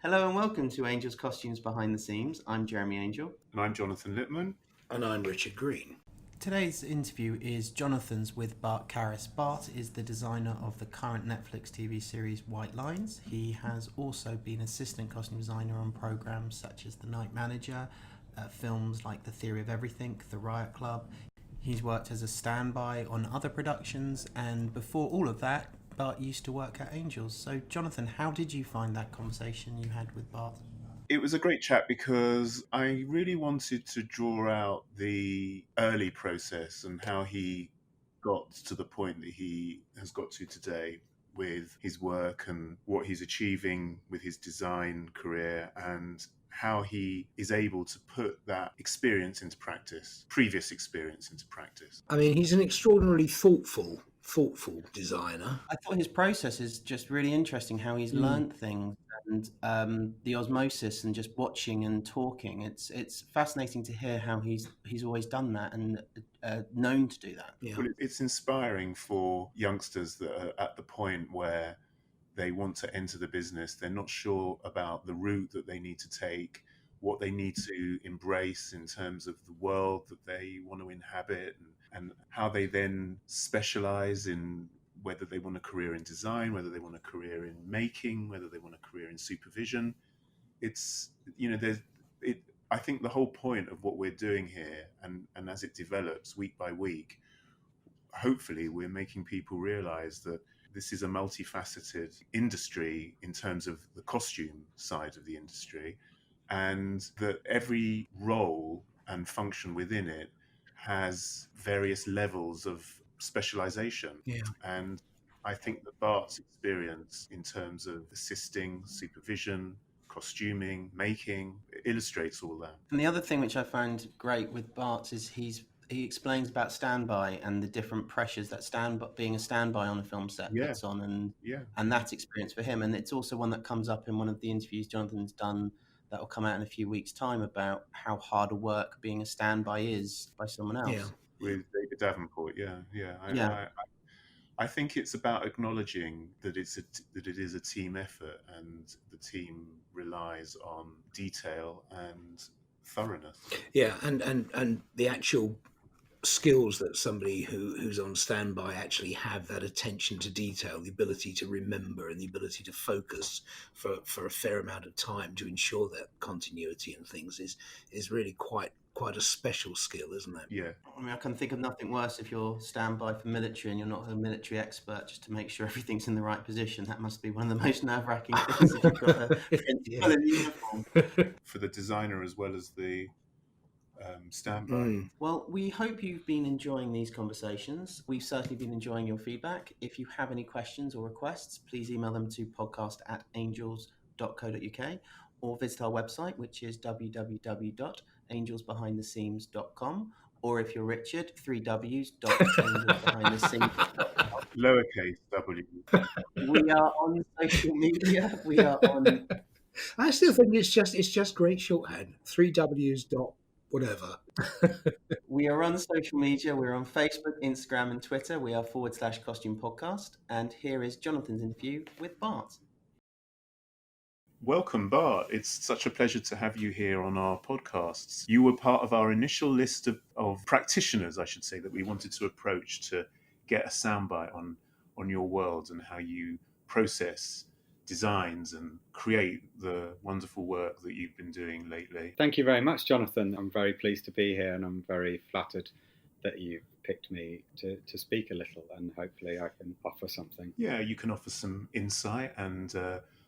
Hello and welcome to Angel's Costumes Behind the Seams. I'm Jeremy Angel. And I'm Jonathan Lippman. And I'm Richard Green. Today's interview is Jonathan's with Bart Cariss. Bart is the designer of the current Netflix TV series White Lines. He has also been assistant costume designer on programmes such as The Night Manager, films like The Theory of Everything, The Riot Club. He's worked as a standby on other productions, and before all of that, Bart used to work at Angels. So, Jonathan, how did you find that conversation you had with Bart? It was a great chat because I really wanted to draw out the early process and how he got to the point that he has got to today with his work and what he's achieving with his design career and how he is able to put that experience into practice, previous experience into practice. I mean, he's an extraordinarily thoughtful designer. I thought his process is just really interesting, how he's learned things and the osmosis and just watching and talking. It's fascinating to hear how he's always done that and known to do that. Yeah. Well, it's inspiring for youngsters that are at the point where they want to enter the business. They're not sure about the route that they need to take, what they need to embrace in terms of the world that they want to inhabit, and how they then specialize in whether they want a career in design, whether they want a career in making, whether they want a career in supervision. It's, I think the whole point of what we're doing here, and as it develops week by week, hopefully we're making people realize that this is a multifaceted industry in terms of the costume side of the industry, and that every role and function within it has various levels of specialization. Yeah. And I think that Bart's experience in terms of assisting, supervision, costuming, making, illustrates all that. And the other thing which I found great with Bart is he explains about standby and the different pressures that being a standby on a film set puts on, and that experience for him. And it's also one that comes up in one of the interviews Jonathan's done that will come out in a few weeks' time about how hard a work being a standby is by someone else. Yeah. With David Davenport, I think it's about acknowledging that it is a team effort, and the team relies on detail and thoroughness. Yeah, and the actual skills that somebody who's on standby actually have, that attention to detail, the ability to remember and the ability to focus for a fair amount of time to ensure that continuity and things is really quite a special skill, isn't it? Yeah. I mean, I can think of nothing worse if you're standby for military and you're not a military expert, just to make sure everything's in the right position. That must be one of the most nerve-wracking things if you've got a principal in uniform. For the designer as well as the standby. Well, we hope you've been enjoying these conversations. We've certainly been enjoying your feedback. If you have any questions or requests, please email them to podcast@angels.co.uk or visit our website, which is www.angelsbehindtheseams.com, or if you're Richard, 3Ws.angelsbehindtheseams.com. Lowercase w. We are on social media. We are on... I still think it's just great shorthand. 3Ws dot whatever. We are on social media. We're on Facebook, Instagram, and Twitter. We are /costume podcast. And here is Jonathan's interview with Bart. Welcome, Bart. It's such a pleasure to have you here on our podcasts. You were part of our initial list of practitioners, I should say, that we wanted to approach to get a soundbite on your world and how you process designs and create the wonderful work that you've been doing lately. Thank you very much, Jonathan. I'm very pleased to be here, and I'm very flattered that you picked me to speak a little, and hopefully I can offer something. Yeah, you can offer some insight and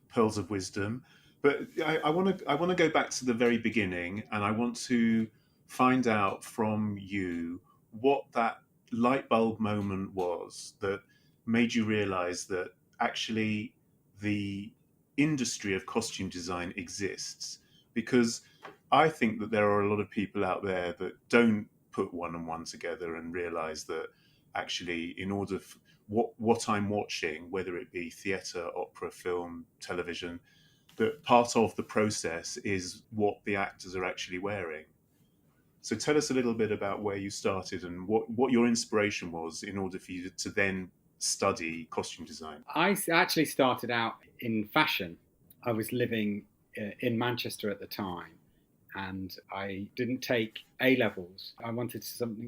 pearls of wisdom. But I want to go back to the very beginning, and I want to find out from you what that light bulb moment was that made you realize that actually the industry of costume design exists. Because I think that there are a lot of people out there that don't put one and one together and realize that actually in order what I'm watching, whether it be theatre, opera, film, television, that part of the process is what the actors are actually wearing. So tell us a little bit about where you started and what your inspiration was in order for you to then study costume design. I actually started out in fashion. I was living in Manchester at the time, and I didn't take A-levels. I wanted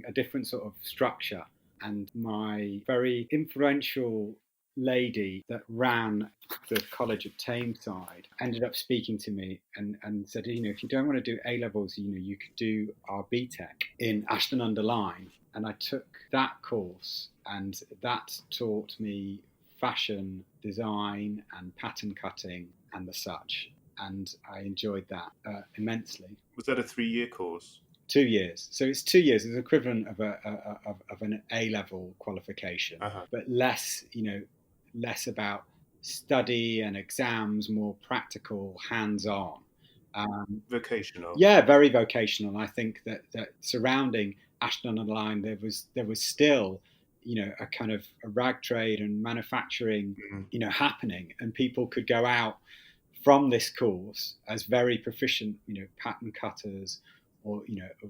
a different sort of structure. And my very influential lady that ran the college at Tameside ended up speaking to me and said, if you don't want to do A-levels, you could do our BTEC in Ashton-under-Lyne. And I took that course, and that taught me fashion design and pattern cutting and the such. And I enjoyed that immensely. Was that a 3-year course? 2 years. So it's 2 years. It's equivalent of an A-level qualification, but less about study and exams, more practical, hands-on. Vocational. Yeah, very vocational. And I think that surrounding Ashton-under-Lyne, there was still, a kind of a rag trade and manufacturing, happening, and people could go out from this course as very proficient, pattern cutters or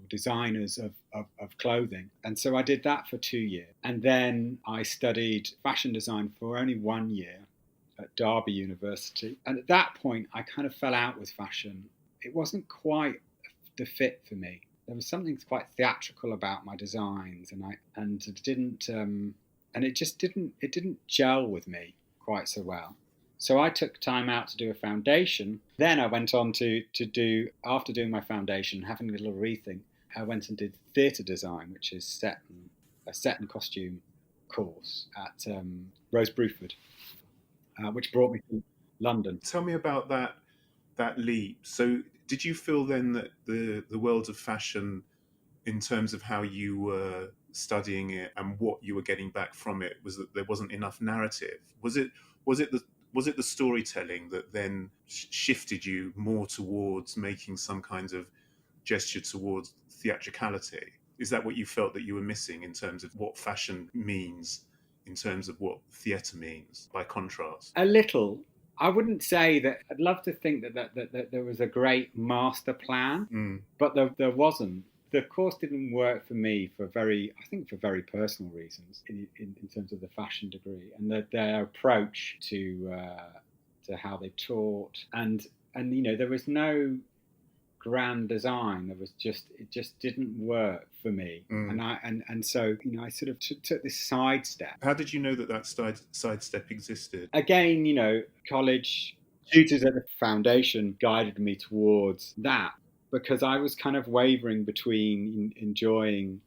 designers of clothing. And so I did that for 2 years. And then I studied fashion design for only 1 year at Derby University. And at that point, I kind of fell out with fashion. It wasn't quite the fit for me. There was something quite theatrical about my designs, it didn't gel with me quite so well. So I took time out to do a foundation. Then I went on to do, after doing my foundation, having a little rethink, I went and did theatre design, which is a set and costume course at Rose Bruford, which brought me to London. Tell me about that leap. So did you feel then that the world of fashion, in terms of how you were studying it and what you were getting back from it, was that there wasn't enough narrative? Was it the storytelling that then shifted you more towards making some kind of gesture towards theatricality? Is that what you felt that you were missing in terms of what fashion means, in terms of what theatre means, by contrast? A little. I wouldn't say that. I'd love to think that there was a great master plan, but there wasn't. The course didn't work for me for very personal reasons in terms of the fashion degree and their approach to how they taught, and there was no grand design. It just didn't work for me, and so I sort of took this sidestep. How did you know that sidestep existed? Again, college tutors at the foundation guided me towards that, because I was kind of wavering between enjoying.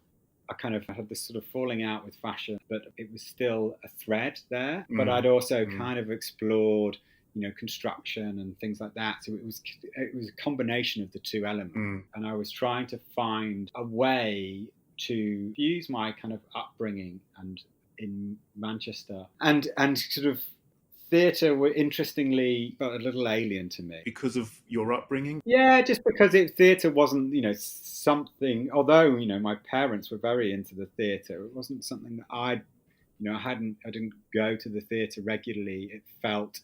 I had this sort of falling out with fashion, but it was still a thread there. But I'd also kind of explored, construction and things like that. So it was a combination of the two elements. And I was trying to find a way to use my kind of upbringing and in Manchester and sort of theatre interestingly felt a little alien to me. Because of your upbringing? Yeah, just because theatre wasn't, something, although, my parents were very into the theatre, it wasn't something that I didn't go to the theatre regularly. It felt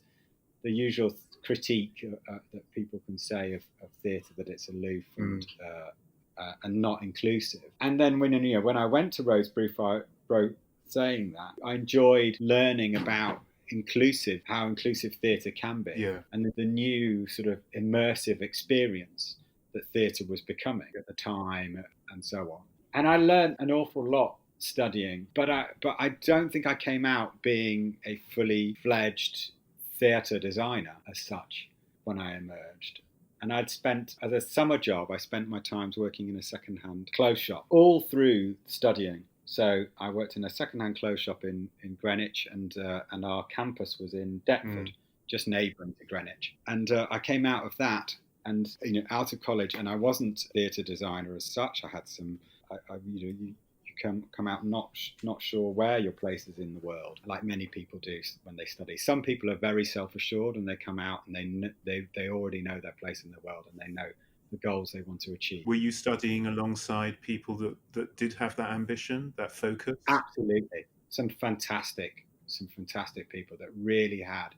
the usual critique that people can say of theatre, that it's aloof and not inclusive. And then when I went to Rose Bruford, saying that, I enjoyed learning about how inclusive theatre can be, and the new sort of immersive experience that theatre was becoming at the time, and so on. And I learned an awful lot studying, but I don't think I came out being a fully fledged theatre designer as such when I emerged. And as a summer job, I spent my times working in a second-hand clothes shop all through studying. So I worked in a second-hand clothes shop in Greenwich, and our campus was in Deptford, just neighbouring to Greenwich. And I came out of that, and out of college, and I wasn't a theatre designer as such. I had some, you come out not sure where your place is in the world, like many people do when they study. Some people are very self-assured, and they come out and they already know their place in the world, and they know the goals they want to achieve. Were you studying alongside people that did have that ambition, that focus? Absolutely. Some fantastic people that really had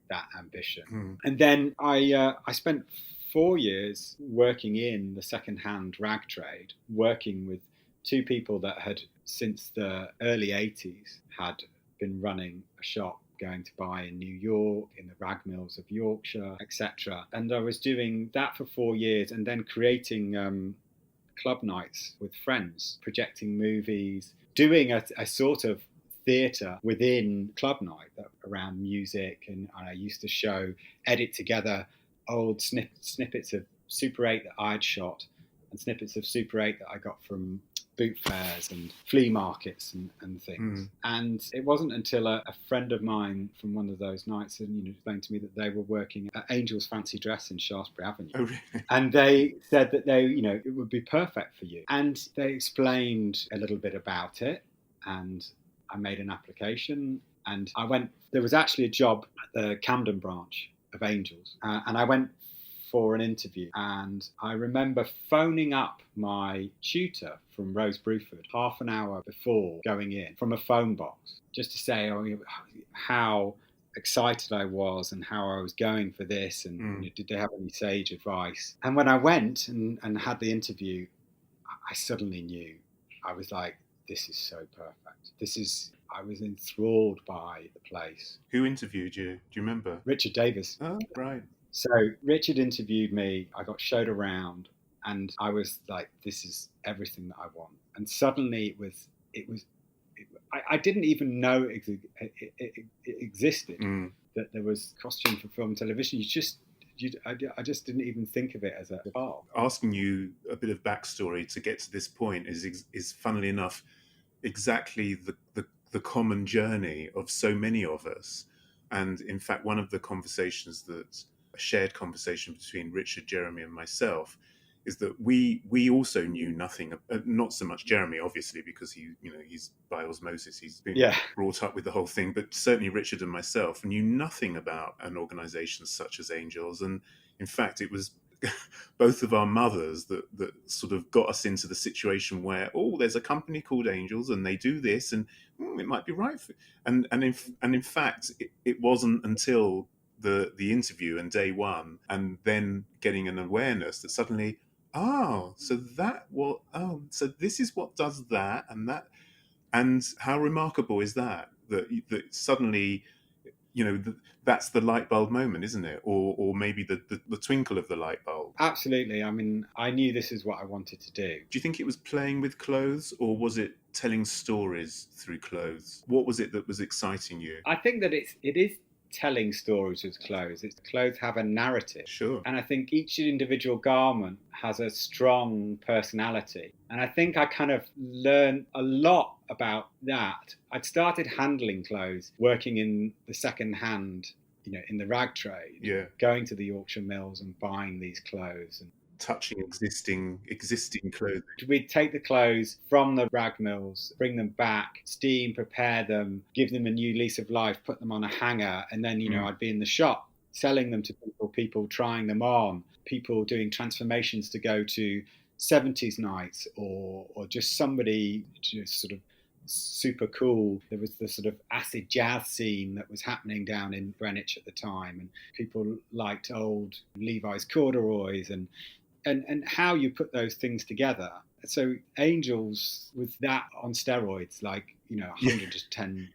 that ambition. And then I spent 4 years working in the second-hand rag trade, working with two people that had, since the early 80s, had been running a shop going to buy in New York, in the rag mills of Yorkshire, etc. And I was doing that for 4 years, and then creating club nights with friends, projecting movies, doing a sort of theatre within club night around music. And I used to edit together old snippets of Super 8 that I'd shot and snippets of Super 8 that I got from boot fairs and flea markets and things. And it wasn't until a friend of mine from one of those nights explained to me that they were working at Angel's Fancy Dress in Shaftesbury Avenue. Oh, really? And they said that it would be perfect for you. And they explained a little bit about it, and I made an application, and I went. There was actually a job at the Camden branch of Angels, and I went for an interview, and I remember phoning up my tutor from Rose Bruford half an hour before going in from a phone box, just to say how excited I was and how I was going for this, and did they have any sage advice. And when I went and had the interview, I suddenly knew. I was like, this is so perfect. I was enthralled by the place. Who interviewed you? Do you remember? Richard Davis. Oh, right. So Richard interviewed me, I got showed around, and I was like, this is everything that I want. And suddenly I didn't even know it existed, that there was costume for film and television. I just didn't even think of it as a part. Asking you a bit of backstory to get to this point is funnily enough, exactly the common journey of so many of us. And in fact, one of the conversations a shared conversation between Richard, Jeremy and myself is that we also knew nothing, not so much Jeremy, obviously, because he's by osmosis, he's been brought up with the whole thing, but certainly Richard and myself knew nothing about an organisation such as Angels. And in fact, it was both of our mothers that sort of got us into the situation where, there's a company called Angels and they do this, and it might be right for, and in fact, it wasn't until the interview and day one, and then getting an awareness that suddenly, so this is what does that and that, and how remarkable is that suddenly, that's the light bulb moment, isn't it? Or maybe the twinkle of the light bulb. Absolutely. I mean, I knew this is what I wanted to do. Do you think it was playing with clothes, or was it telling stories through clothes? What was it that was exciting you? I think that it is telling stories with clothes. Clothes have a narrative. Sure. And I think each individual garment has a strong personality. And I think I kind of learned a lot about that. I'd started handling clothes, working in the second hand, in the rag trade, going to the Yorkshire mills and buying these clothes and touching existing clothes. We'd take the clothes from the rag mills, bring them back, steam, prepare them, give them a new lease of life, put them on a hanger, and then I'd be in the shop selling them to people trying them on, people doing transformations to go to 70s nights, or just somebody just sort of super cool. There was the sort of acid jazz scene that was happening down in Greenwich at the time, and people liked old Levi's corduroys and how you put those things together. So Angels was that on steroids, 110%.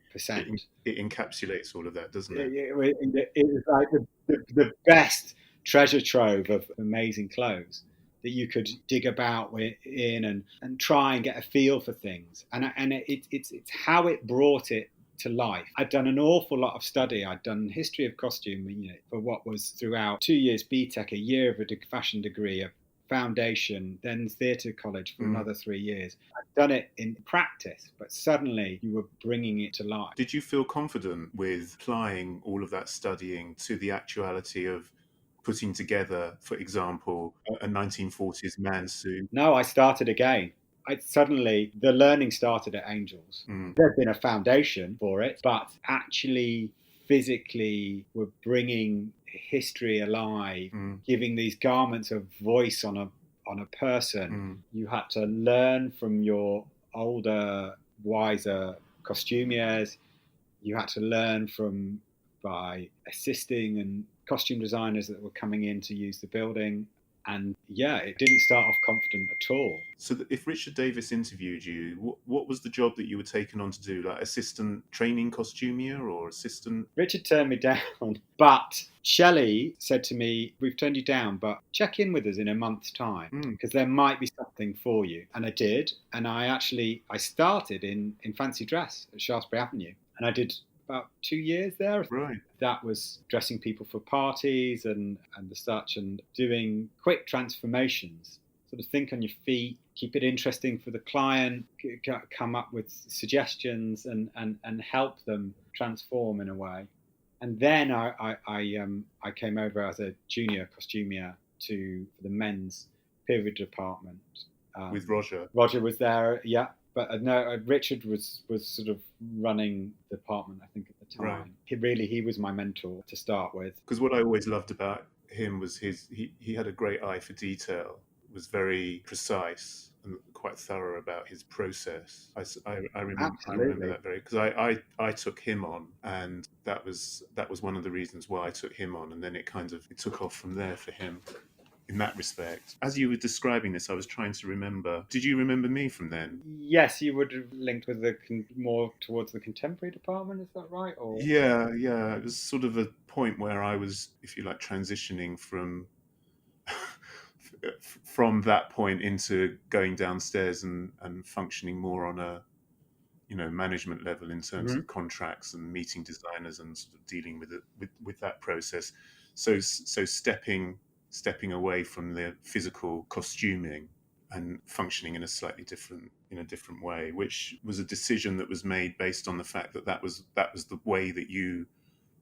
It encapsulates all of that, doesn't it? It was like the best treasure trove of amazing clothes that you could dig about in and try and get a feel for things. And it's how it brought it to life. I'd done an awful lot of study. I'd done history of costume, for what was throughout 2 years BTEC, a year of a fashion degree, a foundation, then theatre college for another 3 years. I'd done it in practice, but suddenly you were bringing it to life. Did you feel confident with applying all of that studying to the actuality of putting together, for example, a 1940s man suit? No, I started again. The learning started at Angels. There'd been a foundation for it, but actually physically we're bringing history alive, giving these garments a voice on a person. You had to learn from your older, wiser costumiers. You had to learn by assisting and costume designers that were coming in to use the building. And yeah, it didn't start off confident at all. So if Richard Davis interviewed you, what was the job that you were taken on to do? Like assistant training costumier or assistant? Richard turned me down, but Shelley said to me, "We've turned you down, but check in with us in a month's time because there might be something for you." And I did, and I started in fancy dress at Shaftesbury Avenue, and I did about 2 years there. Right. That was dressing people for parties and the such, and doing quick transformations. Sort of think on your feet, keep it interesting for the client, come up with suggestions and help them transform in a way. And then I came over as a junior costumier to the men's period department. With Roger. Roger was there, yeah. But no, Richard was sort of running the department, I think, at the time. Right. He was my mentor to start with. Because what I always loved about him was he had a great eye for detail, was very precise and quite thorough about his process. I remember that very, because I took him on, and that was one of the reasons why I took him on, and then it took off from there for him. In that respect, as you were describing this, I was trying to remember. Did you remember me from then? Yes, you would have linked with more towards the contemporary department. Is that right? Or Yeah. It was sort of a point where I was, if you like, transitioning from that point into going downstairs and functioning more on a management level in terms of contracts and meeting designers and sort of dealing with that process. So stepping away from the physical costuming and functioning in a slightly different way, which was a decision that was made based on the fact that was the way that you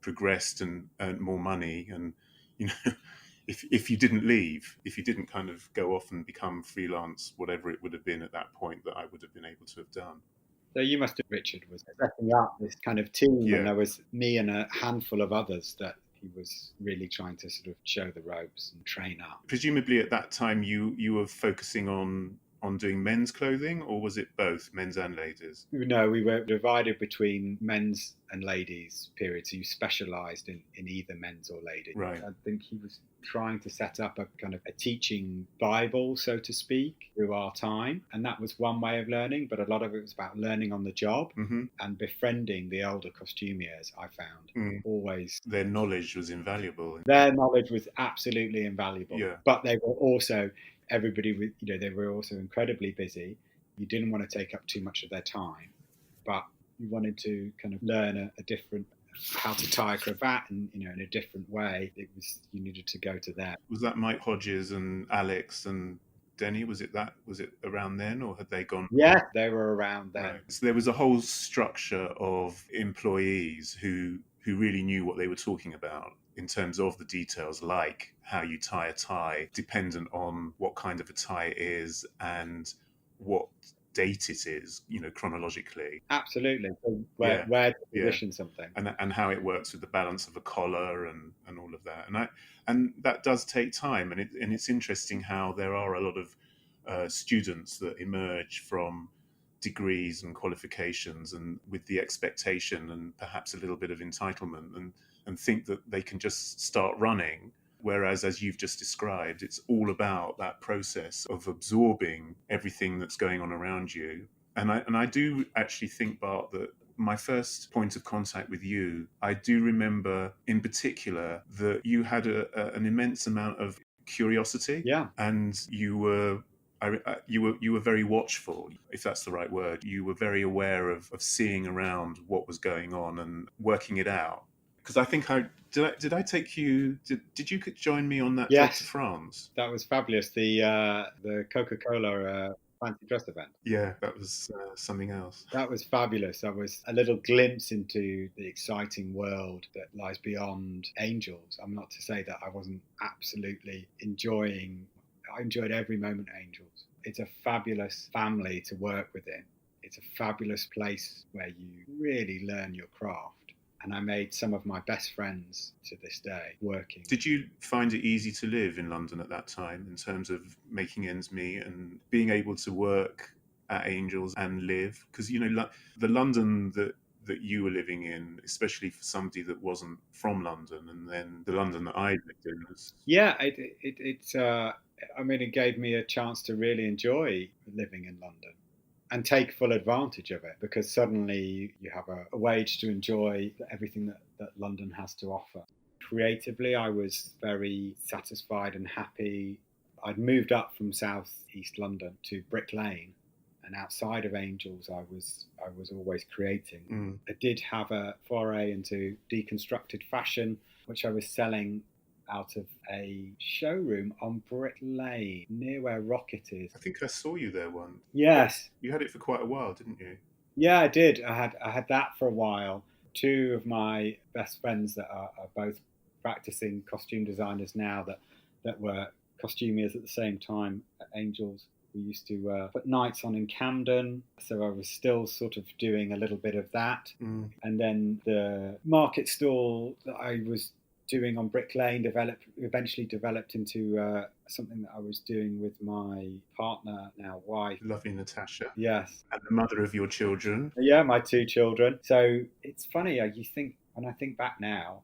progressed and earned more money. And if you didn't leave, if you didn't kind of go off and become freelance, whatever it would have been at that point, that I would have been able to have done. So you must have, Richard was setting up this kind of team, and there was me and a handful of others that he was really trying to sort of show the ropes and train up. Presumably at that time you were focusing on doing men's clothing, or was it both men's and ladies? No, we were divided between men's and ladies periods. So you specialised in either men's or ladies. Right. I think he was trying to set up a kind of a teaching Bible, so to speak, through our time. And that was one way of learning, but a lot of it was about learning on the job and befriending the older costumiers, I found. Always. Their knowledge was invaluable. Their knowledge was absolutely invaluable. Yeah. But they were also, they were also incredibly busy. You didn't want to take up too much of their time, but you wanted to kind of learn a different, how to tie a cravat and in a different way. You needed to go to them. Was that Mike Hodges and Alex and Denny? Was it around then, or had they gone? Yeah, they were around then. Right. So there was a whole structure of employees who really knew what they were talking about in terms of the details, like how you tie a tie, dependent on what kind of a tie it is and what date it is, chronologically. Absolutely. So where to position something, and how it works with the balance of a collar and all of that, and that does take time, and it's interesting how there are a lot of students that emerge from degrees and qualifications and with the expectation and perhaps a little bit of entitlement and think that they can just start running. Whereas, as you've just described, it's all about that process of absorbing everything that's going on around you. And I do actually think, Bart, that my first point of contact with you, I do remember in particular that you had an immense amount of curiosity. Yeah. And you were very watchful, if that's the right word. You were very aware of seeing around what was going on and working it out. Because I think did I take you? Did you join me on that trip to France? That was fabulous. The Coca-Cola fancy dress event. Yeah, that was something else. That was fabulous. That was a little glimpse into the exciting world that lies beyond Angels. I'm not to say that I wasn't absolutely enjoying. I enjoyed every moment at Angels. It's a fabulous family to work within. It's a fabulous place where you really learn your craft. And I made some of my best friends to this day working. Did you find it easy to live in London at that time in terms of making ends meet and being able to work at Angels and live? Because, the London that you were living in, especially for somebody that wasn't from London, and then the London that I lived in was... Yeah, I mean, it gave me a chance to really enjoy living in London and take full advantage of it, because suddenly you have a wage to enjoy everything that London has to offer. Creatively, I was very satisfied and happy. I'd moved up from South East London to Brick Lane, and outside of Angels, I was always creating. I did have a foray into deconstructed fashion, which I was selling out of a showroom on Brick Lane, near where Rocket is. I think I saw you there once. Yes. You had it for quite a while, didn't you? Yeah, I did. I had that for a while. Two of my best friends that are both practicing costume designers now that were costumiers at the same time at Angels. We used to put nights on in Camden, so I was still sort of doing a little bit of that. And then the market stall that I was doing on Brick Lane eventually developed into something that I was doing with my partner, now wife. Lovely Natasha. Yes. And the mother of your children. Yeah, my two children. So it's funny, you think, when I think back now,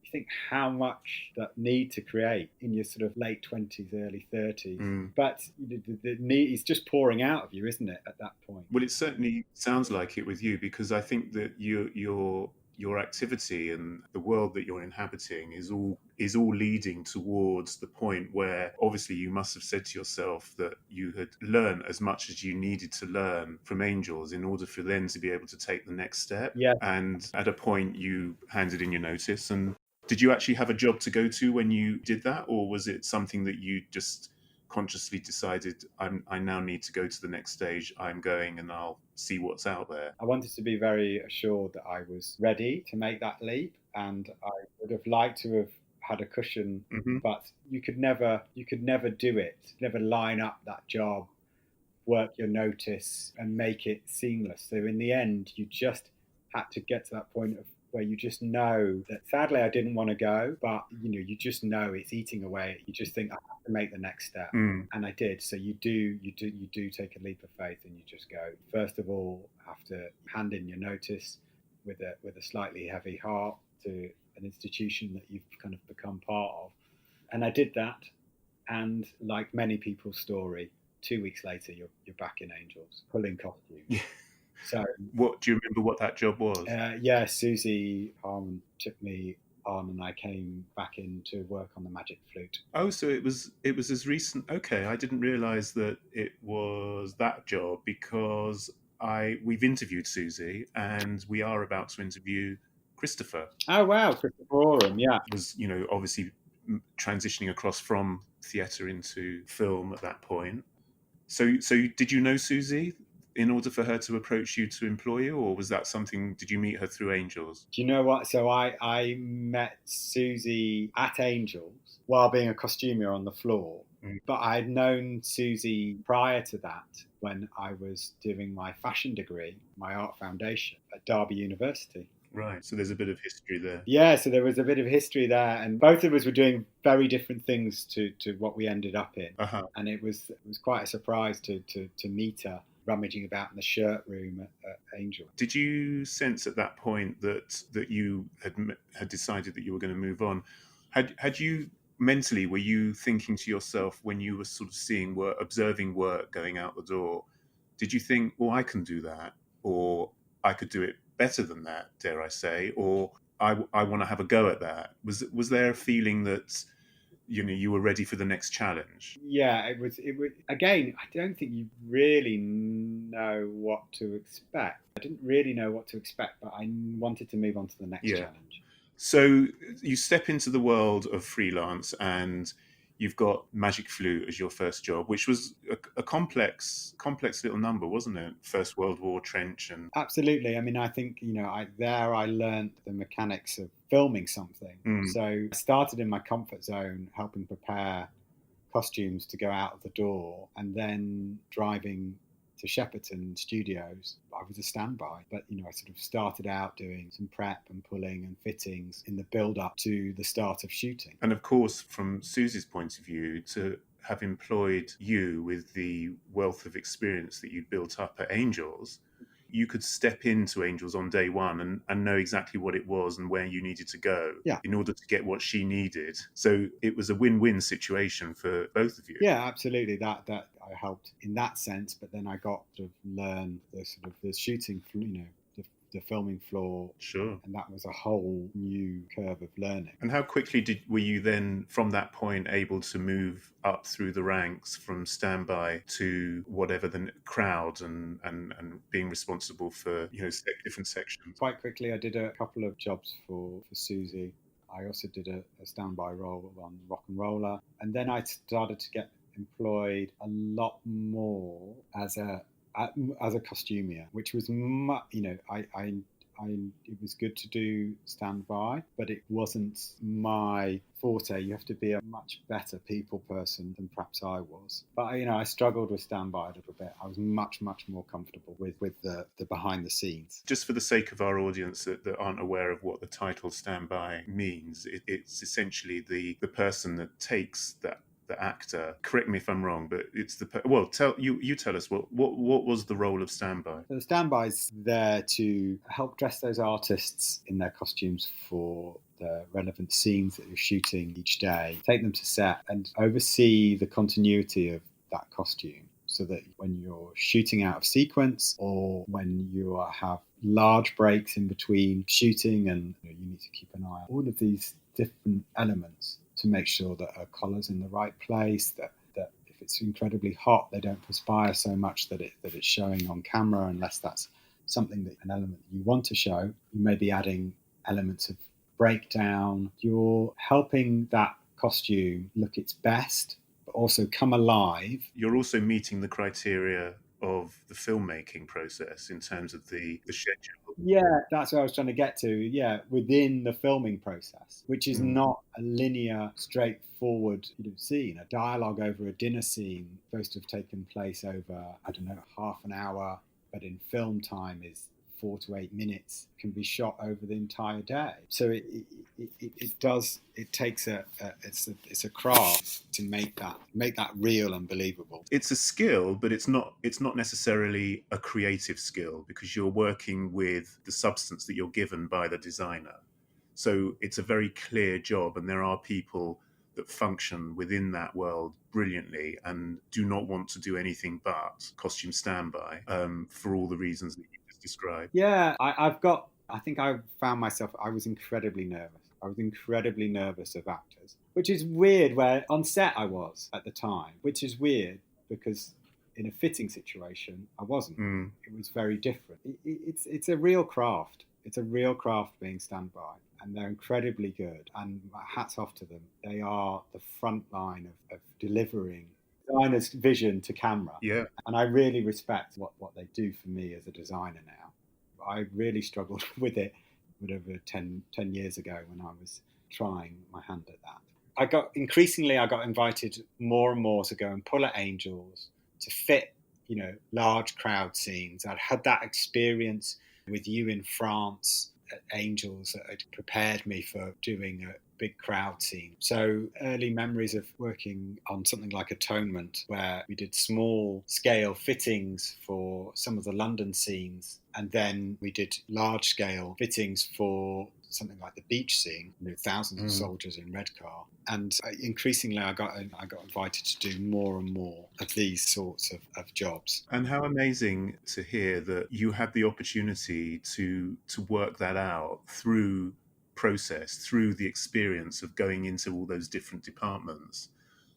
you think how much that need to create in your sort of late 20s, early 30s. But the need is just pouring out of you, isn't it, at that point? Well, it certainly sounds like it with you, because I think that your activity and the world that you're inhabiting is all leading towards the point where obviously you must have said to yourself that you had learned as much as you needed to learn from Angels in order for them to be able to take the next step. Yeah. And at a point you handed in your notice. And did you actually have a job to go to when you did that, or was it something that you just consciously decided, I now need to go to the next stage, I'm going and I'll see what's out there? I wanted to be very assured that I was ready to make that leap, and I would have liked to have had a cushion, but you could never do it, never line up that job, work your notice and make it seamless. So in the end, you just had to get to that point of where you just know that, sadly, I didn't want to go, but you just know it's eating away. You just think, I have to make the next step, and I did. So you do take a leap of faith, and you just go. First of all, have to hand in your notice with a slightly heavy heart to an institution that you've kind of become part of, and I did that. And like many people's story, 2 weeks later, you're back in Angels, pulling costumes. Yeah. So, what do you remember what that job was? Yeah, Susie Harmon took me on, and I came back in to work on the Magic Flute. Oh, so it was as recent. Okay, I didn't realise that it was that job, because we've interviewed Susie and we are about to interview Christopher. Oh wow, Christopher Oram, yeah. Was obviously transitioning across from theatre into film at that point. So did you know Susie in order for her to approach you to employ you, or was that something, did you meet her through Angels? Do you know what? So I met Susie at Angels while being a costumier on the floor, but I'd known Susie prior to that when I was doing my fashion degree, my art foundation at Derby University. Right, so there's a bit of history there. Yeah, so there was a bit of history there, and both of us were doing very different things to what we ended up in. And it was quite a surprise to meet her rummaging about in the shirt room at Angel. Did you sense at that point that you had decided that you were going to move on? Had you mentally, were you thinking to yourself when you were sort of seeing work, observing work going out the door, did you think, well, I can do that, or I could do it better than that, dare I say, or I want to have a go at that? Was there a feeling that you were ready for the next challenge? Yeah, it was again, I don't think you really know what to expect. I didn't really know what to expect, but I wanted to move on to the next challenge. So you step into the world of freelance, and you've got Magic Flute as your first job, which was a complex little number, wasn't it? First World War trench. And absolutely. I mean, I think I learned the mechanics of filming something. So I started in my comfort zone, helping prepare costumes to go out of the door, and then driving to Shepperton Studios. I was a standby, but I sort of started out doing some prep and pulling and fittings in the build up to the start of shooting. And of course, from Susie's point of view, to have employed you with the wealth of experience that you built up at Angels, you could step into Angels on day one and know exactly what it was and where you needed to go in order to get what she needed. So it was a win-win situation for both of you. Yeah, absolutely. That I helped in that sense, but then I got to learn the shooting, the filming floor. Sure. And that was a whole new curve of learning. And how quickly were you then, from that point, able to move up through the ranks from standby to whatever the crowd and being responsible for, different sections? Quite quickly, I did a couple of jobs for Susie. I also did a standby role on Rock and Roller. And then I started to get employed a lot more as a costumier, which was, it was good to do standby, but it wasn't my forte. You have to be a much better people person than perhaps I was. But I struggled with standby a little bit. I was much more comfortable with the behind the scenes. Just for the sake of our audience that aren't aware of what the title standby means, it's essentially the person that takes the actor. Correct me if I'm wrong, but it's tell us what was the role of standby? So the standby's there to help dress those artists in their costumes for the relevant scenes that you're shooting each day, take them to set and oversee the continuity of that costume, so that when you're shooting out of sequence or when you have large breaks in between shooting and you need to keep an eye on all of these different elements to make sure that a collar's in the right place, that if it's incredibly hot, they don't perspire so much that it's showing on camera, unless that's an element that you want to show. You may be adding elements of breakdown. You're helping that costume look its best, but also come alive. You're also meeting the criteria of the filmmaking process in terms of the schedule. Yeah, that's what I was trying to get to. Yeah, within the filming process, which is not a linear, straightforward scene. A dialogue over a dinner scene supposed to have taken place over, half an hour, but in film time is 4 to 8 minutes, can be shot over the entire day. So it's a craft to make that real and believable. It's a skill, but it's not necessarily a creative skill, because you're working with the substance that you're given by the designer. So it's a very clear job, and there are people that function within that world brilliantly and do not want to do anything but costume standby for all the reasons that you just described. Yeah, I think I found myself, I was incredibly nervous. I was incredibly nervous of actors, which is weird, where on set I was at the time, which is weird because in a fitting situation, I wasn't. It was very different. It's a real craft. It's a real craft being standby, and they're incredibly good. And hats off to them. They are the front line of delivering designer's vision to camera. Yeah. And I really respect what they do for me as a designer now. I really struggled with it over 10 years ago when I was trying my hand at that. I got invited more and more to go and pull at Angels to fit, large crowd scenes. I'd had that experience with you in France at Angels that had prepared me for doing a big crowd scene. So early memories of working on something like Atonement, where we did small scale fittings for some of the London scenes, and then we did large scale fittings for something like the beach scene, thousands of soldiers in Redcar. And increasingly I got invited to do more and more of these sorts of jobs. And how amazing to hear that you had the opportunity to work that out through the experience of going into all those different departments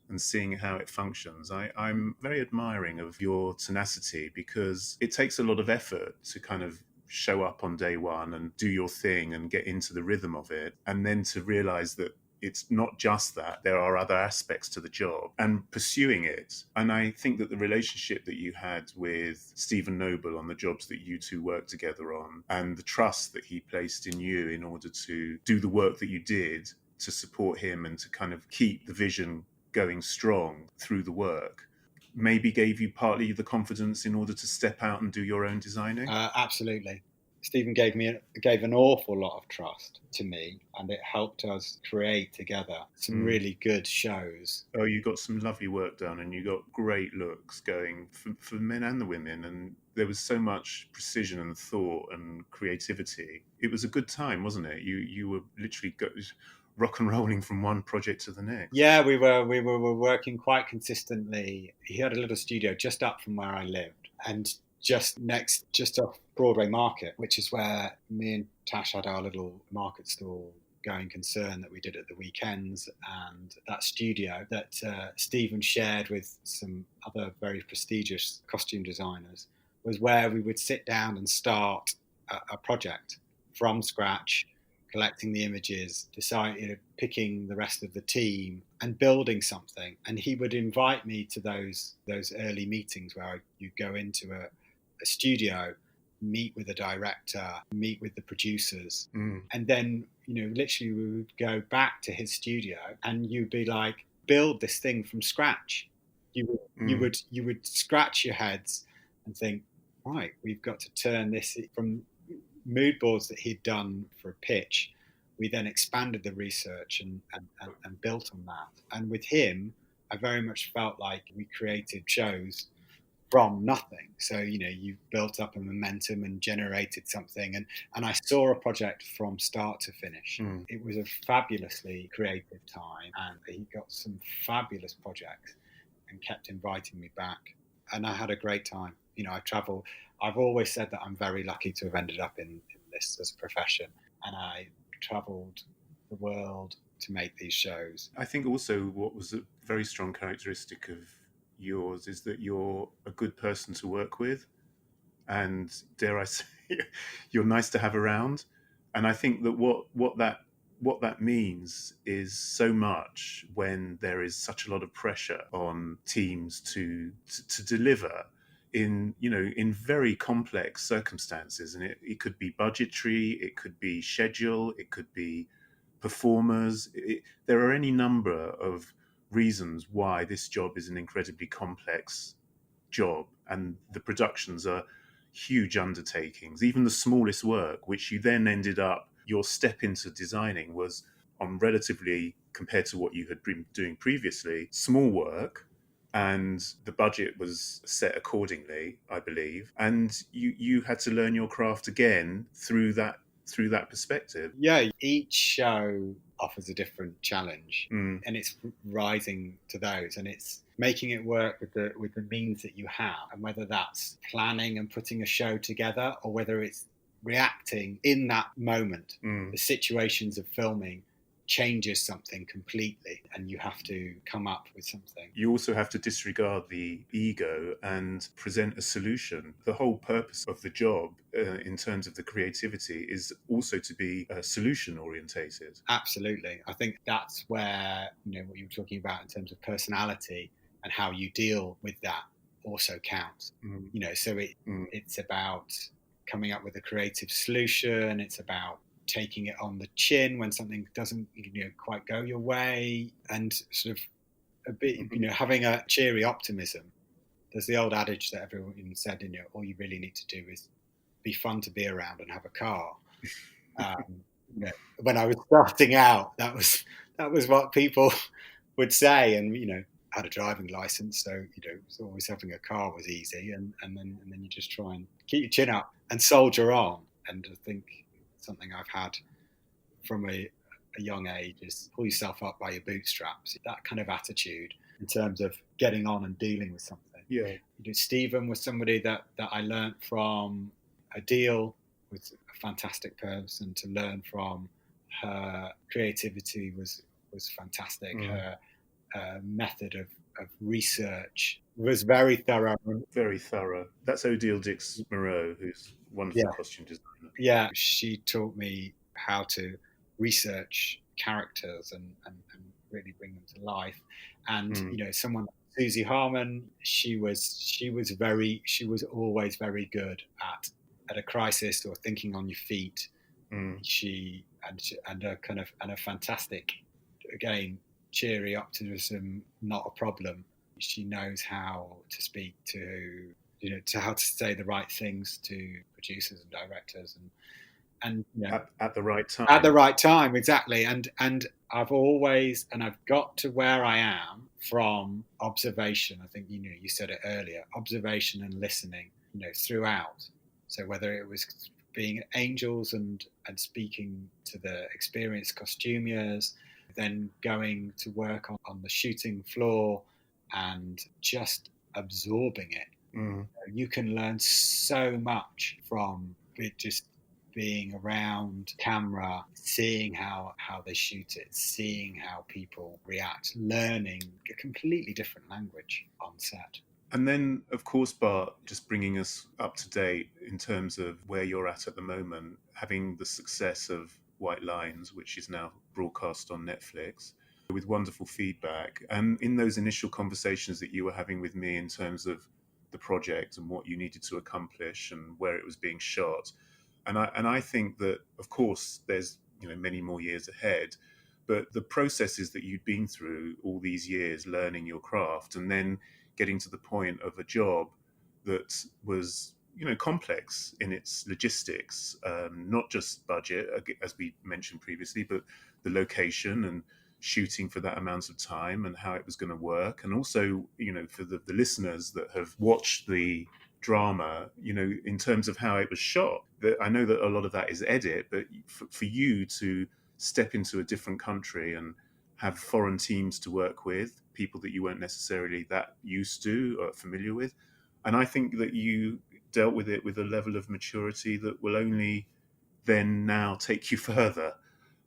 and seeing how it functions. I'm very admiring of your tenacity, because it takes a lot of effort to kind of show up on day one and do your thing and get into the rhythm of it, and then to realize that it's not just that, there are other aspects to the job, and pursuing it. And I think that the relationship that you had with Stephen Noble on the jobs that you two worked together on, and the trust that he placed in you in order to do the work that you did to support him and to kind of keep the vision going strong through the work, maybe gave you partly the confidence in order to step out and do your own designing? Absolutely. Stephen gave an awful lot of trust to me, and it helped us create together some really good shows. Oh, you got some lovely work done, and you got great looks going for the men and the women, and there was so much precision and thought and creativity. It was a good time, wasn't it? You were literally rock and rolling from one project to the next. Yeah, we were working quite consistently. He had a little studio just up from where I lived, and just off Broadway Market, which is where me and Tash had our little market stall going concern that we did at the weekends. And that studio that Stephen shared with some other very prestigious costume designers was where we would sit down and start a project from scratch, collecting the images, picking the rest of the team and building something. And he would invite me to those early meetings where you go into a studio, meet with the director, meet with the producers, and then literally we would go back to his studio, and you'd be like, build this thing from scratch. You would scratch your heads and think, right, we've got to turn this from mood boards that he'd done for a pitch. We then expanded the research and built on that. And with him, I very much felt like we created shows from nothing. So, you built up a momentum and generated something. And I saw a project from start to finish. It was a fabulously creative time, and he got some fabulous projects and kept inviting me back. And I had a great time. I travel. I've always said that I'm very lucky to have ended up in this as a profession. And I travelled the world to make these shows. I think also what was a very strong characteristic of yours is that you're a good person to work with, and dare I say, you're nice to have around. And I think that what that means is so much when there is such a lot of pressure on teams to deliver in very complex circumstances. And it could be budgetary, it could be schedule, it could be performers. There are any number of reasons why this job is an incredibly complex job, and the productions are huge undertakings. Even the smallest work, which you then ended up, your step into designing was on relatively, compared to what you had been doing previously, small work, and the budget was set accordingly, I believe, and you had to learn your craft again through that perspective. Yeah, each show offers a different challenge, and it's rising to those, and it's making it work with the means that you have, and whether that's planning and putting a show together, or whether it's reacting in that moment. The situations of filming changes something completely, and you have to come up with something. You also have to disregard the ego and present a solution. The whole purpose of the job in terms of the creativity is also to be solution orientated. Absolutely. I think that's where what you were talking about in terms of personality and how you deal with that also counts. So it's about coming up with a creative solution. It's about taking it on the chin when something doesn't quite go your way, and sort of a bit having a cheery optimism. There's the old adage that everyone said, all you really need to do is be fun to be around and have a car. When I was starting out, that was what people would say, and I had a driving license, so always having a car was easy, and then you just try and keep your chin up and soldier on. And I think something I've had from a young age is pull yourself up by your bootstraps. That kind of attitude in terms of getting on and dealing with something. Yeah. Stephen was somebody that I learned from. Adele was a fantastic person to learn from. Her creativity was fantastic. Her method of research was very thorough. Very thorough. That's Odile Dix-Moreau, who's wonderful costume designer. Yeah, she taught me how to research characters and really bring them to life. And someone like Susie Harmon, she was always very good at a crisis or thinking on your feet. She and a fantastic, again, cheery optimism, not a problem. She knows how to speak to to how to say the right things to producers and directors, and at the right time. At the right time, exactly. And I've got to where I am from observation. I think you said it earlier, observation and listening, throughout. So whether it was being angels and speaking to the experienced costumiers, then going to work on the shooting floor and just absorbing it. You can learn so much from it, just being around camera, seeing how they shoot it, seeing how people react, learning a completely different language on set. And then, of course, Bart, just bringing us up to date in terms of where you're at the moment, having the success of White Lines, which is now broadcast on Netflix, with wonderful feedback. And in those initial conversations that you were having with me in terms of the project and what you needed to accomplish and where it was being shot, and I think that, of course, there's many more years ahead, but the processes that you'd been through all these years learning your craft and then getting to the point of a job that was complex in its logistics, not just budget, as we mentioned previously, but the location and shooting for that amount of time and how it was going to work. And also, for the listeners that have watched the drama, in terms of how it was shot, that I know that a lot of that is edit, but for you to step into a different country and have foreign teams to work with, people that you weren't necessarily that used to or familiar with, and I think that you dealt with it with a level of maturity that will only then now take you further,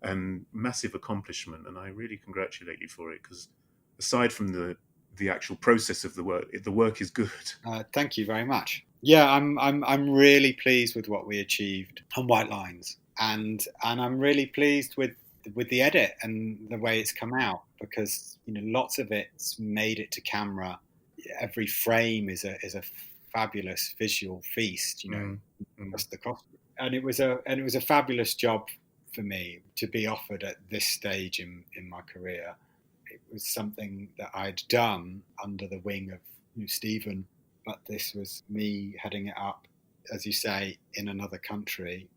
and massive accomplishment. And I really congratulate you for it, because aside from the actual process of the work is good. Thank you very much. Yeah, I'm really pleased with what we achieved on White Lines, and I'm really pleased with the edit and the way it's come out, because lots of it's made it to camera. Every frame is a fabulous visual feast. Just the costume, and it was a fabulous job for me to be offered at this stage in my career. It was something that I'd done under the wing of Stephen, but this was me heading it up, as you say, in another country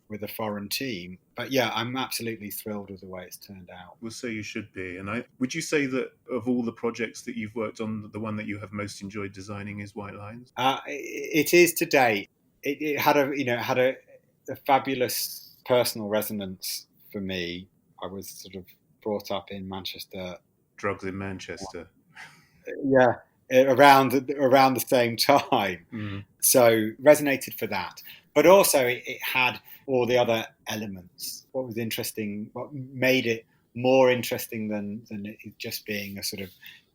with a foreign team. But yeah, I'm absolutely thrilled with the way it's turned out. Well, so you should be. And would you say that of all the projects that you've worked on, the one that you have most enjoyed designing is White Lines? It is to date. It had a fabulous personal resonance for me. I was sort of brought up in Manchester. Drugs in Manchester. Yeah, around the same time. So resonated for that. But also it had all the other elements. What was interesting, what made it more interesting than it just being a sort of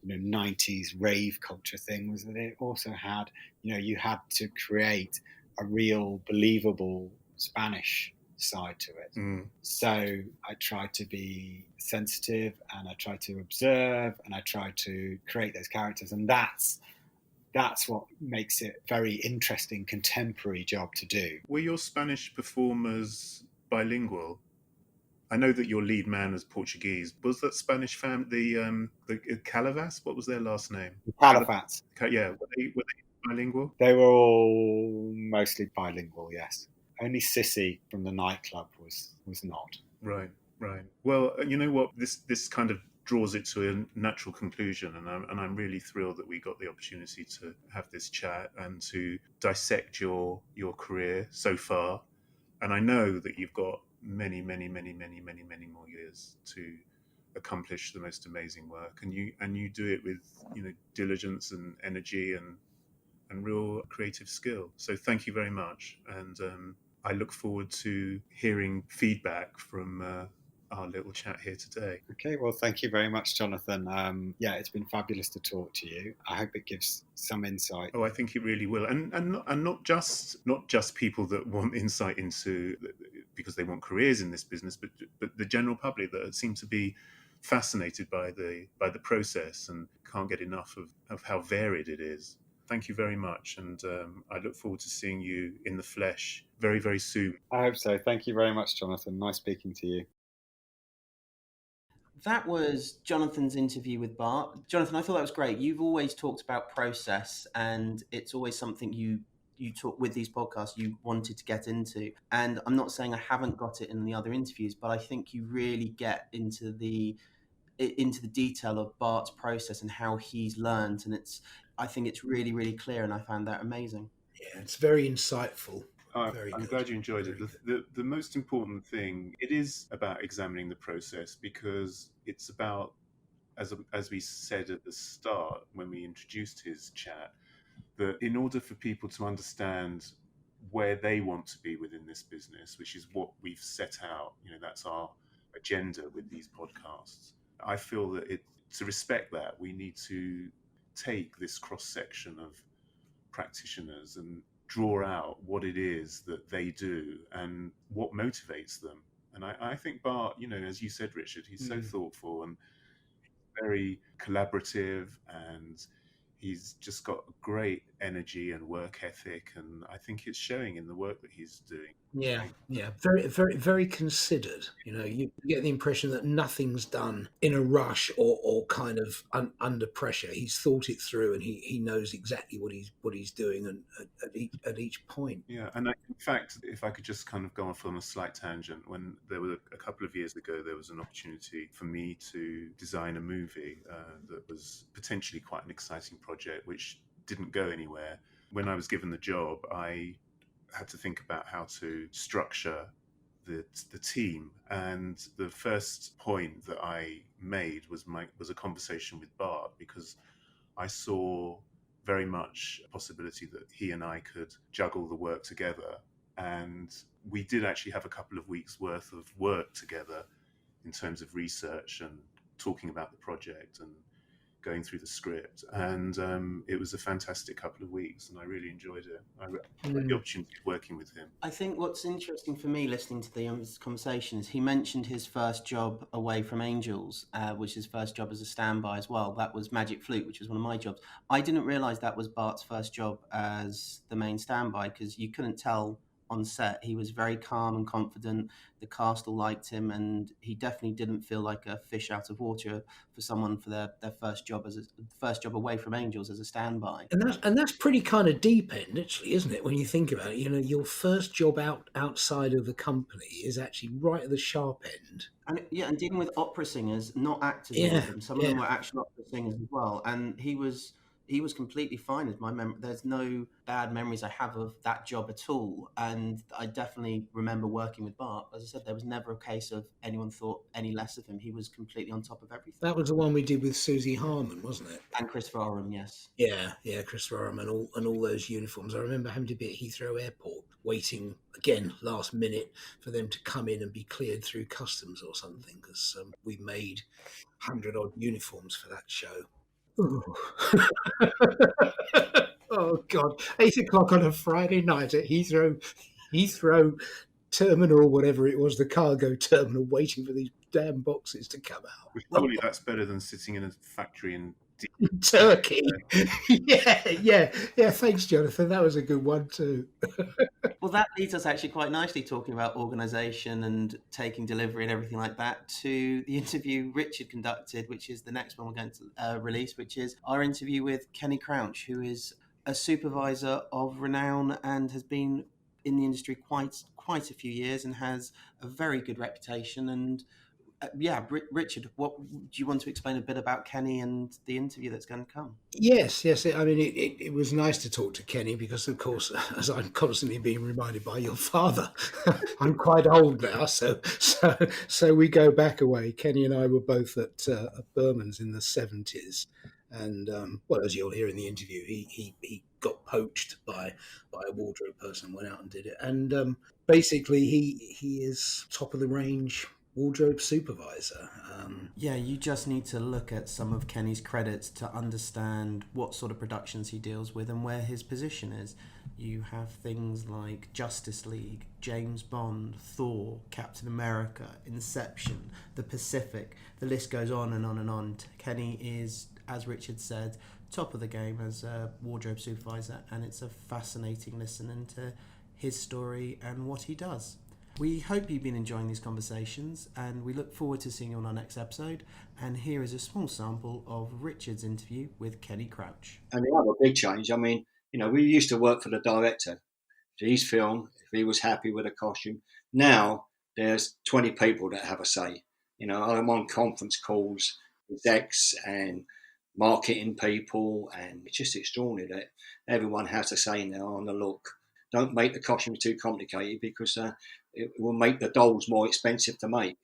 90s rave culture thing, was that it also had, you had to create a real believable Spanish side to it. So I tried to be sensitive, and I tried to observe, and I tried to create those characters, and that's what makes it very interesting contemporary job to do. Were your Spanish performers bilingual? I know that your lead man was Portuguese. Was that Spanish family, the Calavas? What was their last name? Calafats. Yeah, were they bilingual? They were all mostly bilingual, yes. Only Sissy from the nightclub was not. Right. Well, you know what? This kind of draws it to a natural conclusion, and I'm really thrilled that we got the opportunity to have this chat and to dissect your career so far. And I know that you've got many more years to accomplish the most amazing work, and you do it with diligence and energy and real creative skill. So thank you very much, and I look forward to hearing feedback from our little chat here today. Okay, well, thank you very much, Jonathan. Yeah, it's been fabulous to talk to you. I hope it gives some insight. Oh, I think it really will, and not just people that want insight into, because they want careers in this business, but the general public that seem to be fascinated by the process and can't get enough of how varied it is. Thank you very much, and I look forward to seeing you in the flesh very, very soon. I hope so. Thank you very much, Jonathan. Nice speaking to you. That was Jonathan's interview with Bart. Jonathan, I thought that was great. You've always talked about process, and it's always something you talk with these podcasts you wanted to get into. And I'm not saying I haven't got it in the other interviews, but I think you really get into the detail of Bart's process and how he's learned, and I think it's really, really clear, and I found that amazing. Yeah, it's very insightful. Very I'm good. glad you enjoyed Very it. The most important thing, it is about examining the process, because it's about, as we said at the start when we introduced his chat, that in order for people to understand where they want to be within this business, which is what we've set out, that's our agenda with these podcasts. I feel that to respect that, we need to take this cross section of practitioners and draw out what it is that they do and what motivates them. And I think Bart, as you said, Richard, he's so thoughtful and very collaborative, and he's just got great energy and work ethic, and I think it's showing in the work that he's doing. Yeah, very, very, very considered. You get the impression that nothing's done in a rush or kind of under pressure. He's thought it through, and he knows exactly what he's doing and at each point. Yeah, and in fact, if I could just kind of go off on a slight tangent, when there were a couple of years ago, there was an opportunity for me to design a movie that was potentially quite an exciting project, which didn't go anywhere. When I was given the job, I had to think about how to structure the team, and the first point that I made was a conversation with Bart, because I saw very much a possibility that he and I could juggle the work together, and we did actually have a couple of weeks worth of work together in terms of research and talking about the project and going through the script, and it was a fantastic couple of weeks, and I really enjoyed it. I had the opportunity of working with him. I think what's interesting for me listening to the conversation is he mentioned his first job away from Angels, which is his first job as a standby as well. That was Magic Flute, which was one of my jobs. I didn't realise that was Bart's first job as the main standby, because you couldn't tell on set. He was very calm and confident. The cast all liked him, and he definitely didn't feel like a fish out of water for someone for their first job away from Angels as a standby. And that's pretty kind of deep end, actually, isn't it? When you think about it, your first job outside of the company is actually right at the sharp end. And dealing with opera singers, not actors. All of them. Some of them were actual opera singers as well, and he was completely fine as my memory. There's no bad memories I have of that job at all. And I definitely remember working with Bart. As I said, there was never a case of anyone thought any less of him. He was completely on top of everything. That was the one we did with Susie Harmon, wasn't it? And Christopher Oram, yes. Yeah, Christopher Oram and all those uniforms. I remember having to be at Heathrow Airport, waiting, again, last minute, for them to come in and be cleared through customs or something, because we made 100-odd uniforms for that show. Oh God! 8:00 on a Friday night at Heathrow Terminal, whatever it was, the cargo terminal, waiting for these damn boxes to come out. Surely that's better than sitting in a factory in Turkey. Yeah. Thanks, Jonathan. That was a good one too. Well, that leads us actually quite nicely, talking about organisation and taking delivery and everything like that, to the interview Richard conducted, which is the next one we're going to release, which is our interview with Kenny Crouch, who is a supervisor of renown and has been in the industry quite a few years and has a very good reputation. And Richard, what do you want to explain a bit about Kenny and the interview that's going to come? Yes. I mean, it was nice to talk to Kenny because, of course, as I'm constantly being reminded by your father, I'm quite old now, so we go back a way. Kenny and I were both at Berman's in the 70s, and as you'll hear in the interview, he got poached by a wardrobe person, went out and did it, and basically he is top of the range wardrobe supervisor. You just need to look at some of Kenny's credits to understand what sort of productions he deals with and where his position is. You have things like Justice League, James Bond, Thor, Captain America, Inception, The Pacific. The list goes on and on and on. Kenny is, as Richard said, top of the game as a wardrobe supervisor, and it's a fascinating listening to his story and what he does. We hope you've been enjoying these conversations, and we look forward to seeing you on our next episode. And here is a small sample of Richard's interview with Kenny Crouch. And the other big change, I mean, we used to work for the director. His film, if he was happy with a costume. Now there's 20 people that have a say. I'm on conference calls with execs and marketing people, and it's just extraordinary that everyone has a say now on the look. Don't make the costumes too complicated, because it will make the dolls more expensive to make.